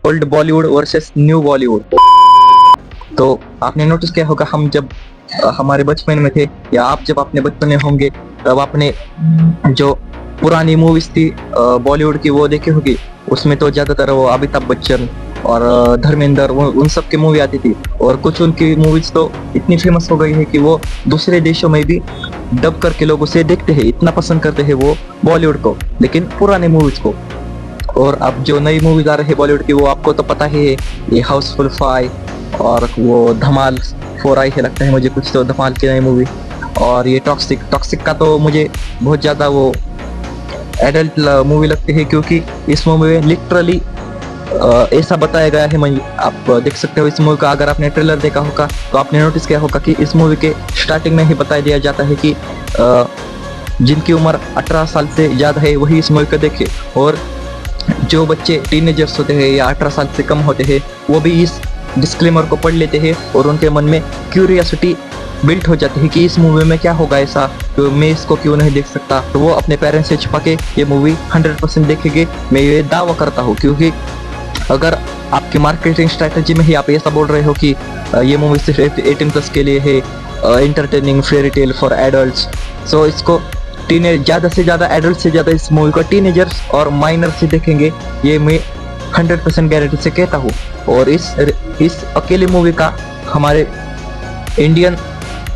Old Bollywood versus new Bollywood. तो आपने notice किया होगा, हम जब हमारे बचपन में थे, या आप जब अपने बचपन में होंगे, तब आपने जो पुरानी मूवीज थी बॉलीवुड की वो देखी होगी। उसमें तो ज्यादातर वो अमिताभ बच्चन और धर्मेंद्र, उन सब की मूवी आती थी। और कुछ उनकी मूवीज तो इतनी फेमस हो गई है कि वो दूसरे देशों में भी डब करके लोग उसे देखते हैं, इतना पसंद करते हैं वो बॉलीवुड को, लेकिन पुराने मूवीज को। और अब जो नई मूवीज आ रही है बॉलीवुड की, वो आपको तो पता ही है, ये हाउसफुल 5 और वो धमाल 4 आई है लगता है मुझे, कुछ तो धमाल की नई मूवी। और ये टॉक्सिक टॉक्सिक का तो मुझे बहुत ज्यादा वो एडल्ट मूवी लगती है, क्योंकि इस मूवी में लिटरली ऐसा बताया गया है। आप देख सकते हो इस मूवी का, अगर आपने ट्रेलर देखा होगा तो आपने नोटिस किया होगा कि इस मूवी के स्टार्टिंग में ही बताया दिया जाता है कि जिनकी उम्र 18 साल से ज्यादा है वही इस मूवी को देखे, और जो बच्चे टीनेजर्स होते हैं या 18 साल से कम होते हैं वो भी इस डिस्क्लेमर को पढ़ लेते हैं, और उनके मन में क्यूरियोसिटी बिल्ट हो जाती है कि इस मूवी में क्या होगा ऐसा, तो मैं इसको क्यों नहीं देख सकता। तो वो अपने पेरेंट्स से छुपा के ये मूवी 100% देखेंगे, मैं ये दावा करता हूँ। क्योंकि अगर आपकी मार्केटिंग स्ट्रेटजी में ही आप ऐसा बोल रहे हो कि ये मूवी सिर्फ 18+ के लिए है, entertaining fairy tale for adults, so इसको ज्यादा से ज्यादा एडल्ट से ज्यादा इस मूवी को टीनेजर्स और माइनर से देखेंगे, ये मैं 100% गारंटी से कहता हूँ। और इस अकेली मूवी का हमारे इंडियन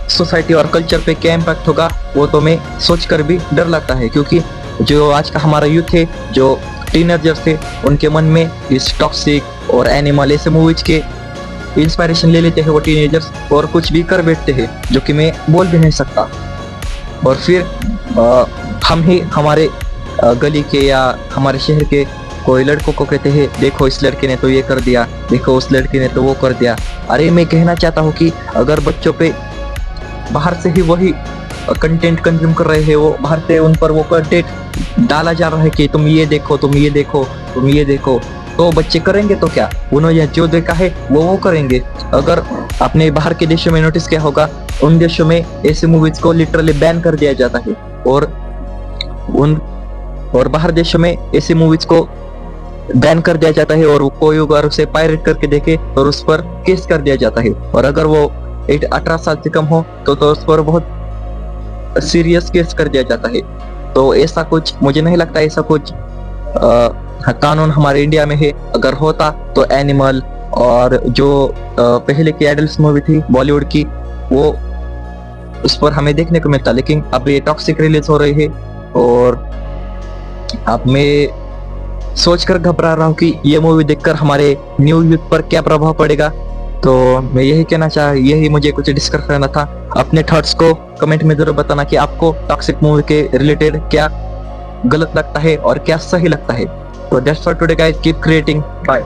सोसाइटी और कल्चर पे क्या इम्पैक्ट होगा वो तो मैं सोचकर भी डर लगता है। क्योंकि जो आज का हमारा यूथ है, जो टीनेजर्स थे, उनके मन में इस टॉक्सिक और एनिमल ऐसे मूवीज के इंस्पायरेशन ले लेते हैं वो टीनेजर्स, और कुछ भी कर बैठते हैं जो कि मैं बोल भी नहीं सकता। और फिर हम ही हमारे गली के या हमारे शहर के कोई लड़कों को कहते हैं, देखो इस लड़के ने तो ये कर दिया, देखो उस लड़के ने तो वो कर दिया। अरे मैं कहना चाहता हूँ कि अगर बच्चों पे बाहर से ही वही कंटेंट कंज्यूम कर रहे हैं, वो बाहर से उन पर वो कंटेंट डाला जा रहा है कि तुम ये देखो, तुम ये देखो, तुम ये देखो, तो बच्चे करेंगे तो क्या, उन्होंने जो देखा है वो करेंगे। अगर आपने बाहर के देशों में नोटिस किया होगा, उन देशों में ऐसे मूवीज को लिटरली बैन कर दिया जाता है, और बाहर देशों में ऐसे मूवीज को बैन कर दिया जाता है, और कोई अगर उसे पायरेट करके देखे और उस पर केस कर दिया जाता है। और अगर वो 18 साल से कम हो तो उस पर बहुत सीरियस केस कर दिया जाता है। तो ऐसा कुछ मुझे नहीं लगता, ऐसा कुछ कानून हमारे इंडिया में है। अगर होता तो एनिमल और जो पहले की एडल्ट मूवी थी बॉलीवुड की, वो उस पर हमें देखने को मिलता। लेकिन अब ये टॉक्सिक रिलीज हो रही है, और अब मैं सोचकर घबरा रहा हूँ कि ये मूवी देखकर हमारे न्यू यूथ पर क्या प्रभाव पड़ेगा। तो मैं यही मुझे कुछ डिस्कस करना था। अपने थॉट्स को कमेंट में जरूर बताना कि आपको टॉक्सिक मूवी के रिलेटेड क्या गलत लगता है और क्या सही लगता है। तो that's for today guys, keep creating, bye.